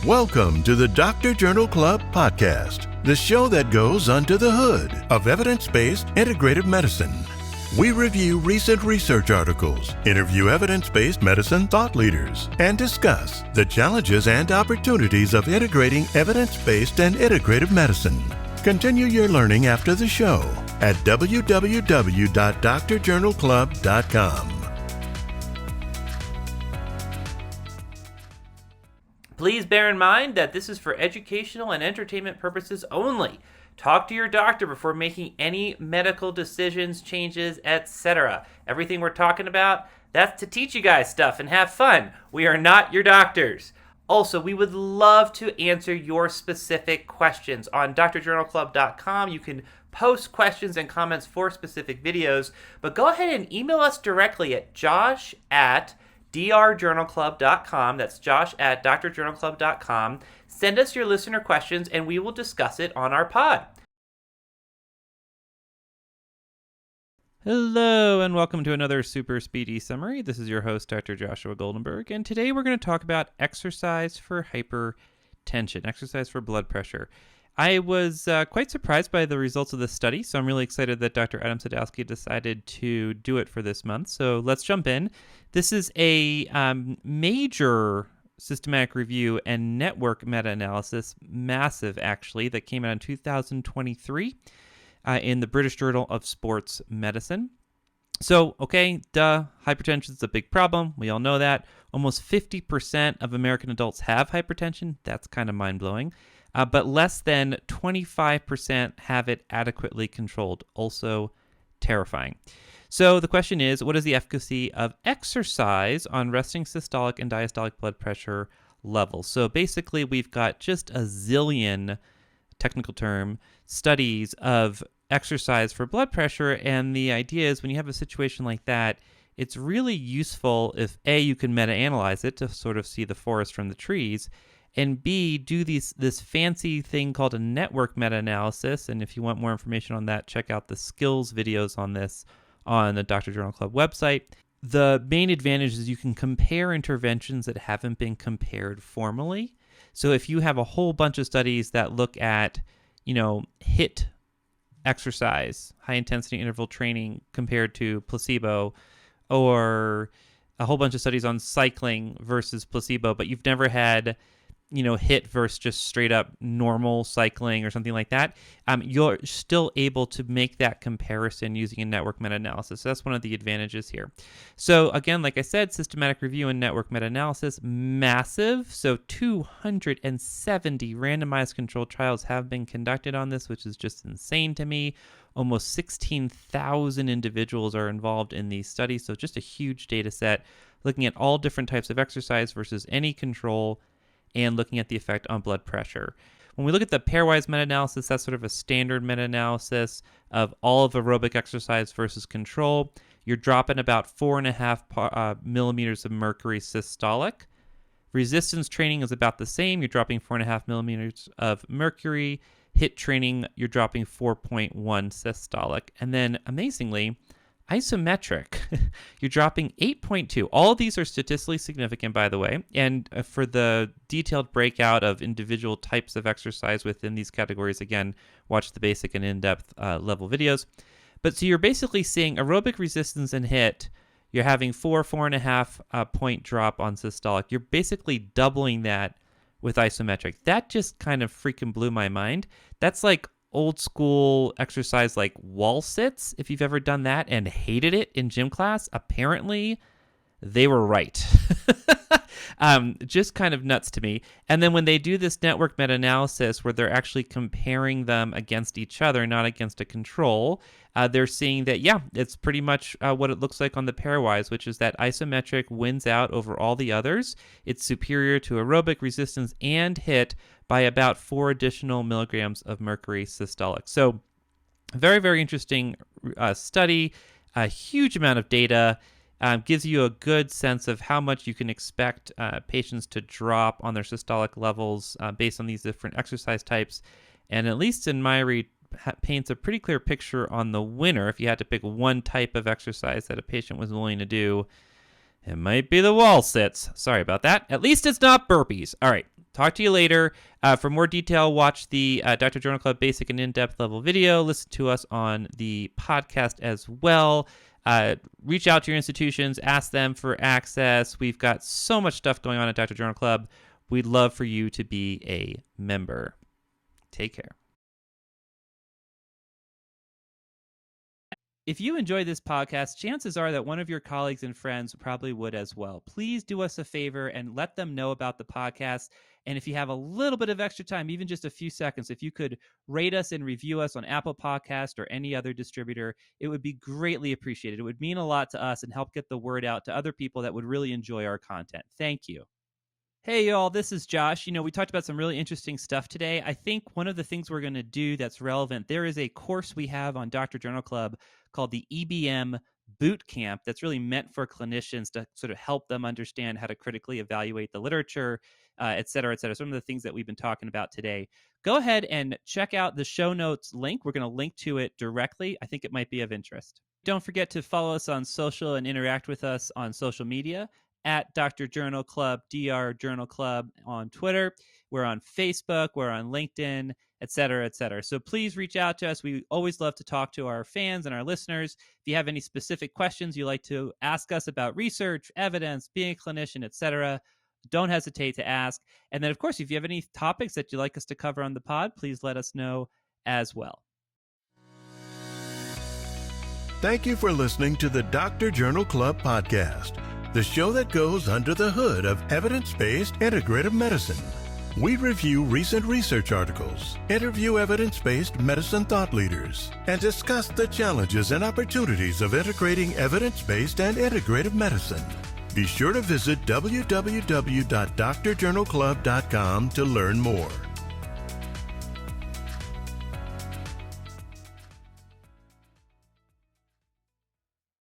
Welcome to the Doctor Journal Club podcast, the show that goes under the hood of evidence-based integrative medicine. We review recent research articles, interview evidence-based medicine thought leaders, and discuss the challenges and opportunities of integrating evidence-based and integrative medicine. Continue your learning after the show at www.drjournalclub.com. Please bear in mind that this is for educational and entertainment purposes only. Talk to your doctor before making any medical decisions, changes, etc. Everything we're talking about, that's to teach you guys stuff and have fun. We are not your doctors. Also, we would love to answer your specific questions. On drjournalclub.com, you can post questions and comments for specific videos, but go ahead and email us directly at josh@drjournalclub.com. That's josh@drjournalclub.com. Send us your listener questions and we will discuss it on our pod. Hello and welcome to another Super Speedy Summary. This is your host, Dr. Joshua Goldenberg, and today we're going to talk about exercise for hypertension, exercise for blood pressure. I was quite surprised by the results of this study, so I'm really excited that Dr. Adam Sadowski decided to do it for this month. So let's jump in. This is a major systematic review and network meta-analysis, massive actually, that came out in 2023 in the British Journal of Sports Medicine. So, hypertension is a big problem. We all know that. Almost 50% of American adults have hypertension. That's kind of mind-blowing. But less than 25% have it adequately controlled. Also terrifying. So the question is, what is the efficacy of exercise on resting systolic and diastolic blood pressure levels? So basically, we've got just a zillion, technical term, studies of exercise for blood pressure. And the idea is when you have a situation like that, it's really useful if A, you can meta-analyze it to sort of see the forest from the trees, and B, do this fancy thing called a network meta-analysis. And if you want more information on that, check out the skills videos on this on the Dr. Journal Club website. The main advantage is you can compare interventions that haven't been compared formally. So if you have a whole bunch of studies that look at, HIIT exercise, high intensity interval training compared to placebo, or a whole bunch of studies on cycling versus placebo, but you've never had HIIT versus just straight up normal cycling or something like that, you're still able to make that comparison using a network meta-analysis. So that's one of the advantages here. So again, like I said, systematic review and network meta-analysis, massive. So 270 randomized controlled trials have been conducted on this, which is just insane to me. Almost 16,000 individuals are involved in these studies. So just a huge data set looking at all different types of exercise versus any control, and looking at the effect on blood pressure. When we look at the pairwise meta-analysis, that's sort of a standard meta-analysis of all of aerobic exercise versus control. You're dropping about 4.5 millimeters of mercury systolic. Resistance training is about the same. You're dropping 4.5 millimeters of mercury. HIIT training, you're dropping 4.1 systolic. And then, amazingly, isometric, you're dropping 8.2. All of these are statistically significant, by the way. And for the detailed breakout of individual types of exercise within these categories, again, watch the basic and in-depth level videos. But so you're basically seeing aerobic resistance and HIIT. You're having 4.5 point drop on systolic. You're basically doubling that with isometric. That just kind of freaking blew my mind. That's like old school exercise like wall sits. If you've ever done that and hated it in gym class, apparently they were right. Just kind of nuts to me. And then when they do this network meta-analysis where they're actually comparing them against each other, not against a control, they're seeing that, it's pretty much what it looks like on the pairwise, which is that isometric wins out over all the others. It's superior to aerobic resistance and HIIT by about 4 additional milligrams of mercury systolic. So very, very interesting study, a huge amount of data. Gives you a good sense of how much you can expect patients to drop on their systolic levels based on these different exercise types. And at least in my read, paints a pretty clear picture on the winner. If you had to pick one type of exercise that a patient was willing to do, it might be the wall sits. Sorry about that. At least it's not burpees. All right. Talk to you later. For more detail, watch the Dr. Journal Club basic and in-depth level video. Listen to us on the podcast as well. Reach out to your institutions. Ask them for access. We've got so much stuff going on at Dr. Journal Club. We'd love for you to be a member. Take care. If you enjoy this podcast, chances are that one of your colleagues and friends probably would as well. Please do us a favor and let them know about the podcast. And if you have a little bit of extra time, even just a few seconds, if you could rate us and review us on Apple Podcast or any other distributor, it would be greatly appreciated. It would mean a lot to us and help get the word out to other people that would really enjoy our content. Thank you. Hey, y'all, this is Josh. We talked about some really interesting stuff today. I think one of the things we're going to do that's relevant, there is a course we have on Dr. Journal Club called the EBM Boot Camp that's really meant for clinicians to sort of help them understand how to critically evaluate the literature, et cetera, et cetera. Some of the things that we've been talking about today. Go ahead and check out the show notes link. We're going to link to it directly. I think it might be of interest. Don't forget to follow us on social and interact with us on social media. At Dr. Journal Club, Dr. Journal Club on Twitter. We're on Facebook, we're on LinkedIn, et cetera, et cetera. So please reach out to us. We always love to talk to our fans and our listeners. If you have any specific questions you'd like to ask us about research, evidence, being a clinician, et cetera, don't hesitate to ask. And then, of course, if you have any topics that you'd like us to cover on the pod, please let us know as well. Thank you for listening to the Dr. Journal Club podcast, the show that goes under the hood of evidence-based integrative medicine. We review recent research articles, interview evidence-based medicine thought leaders, and discuss the challenges and opportunities of integrating evidence-based and integrative medicine. Be sure to visit www.drjournalclub.com to learn more.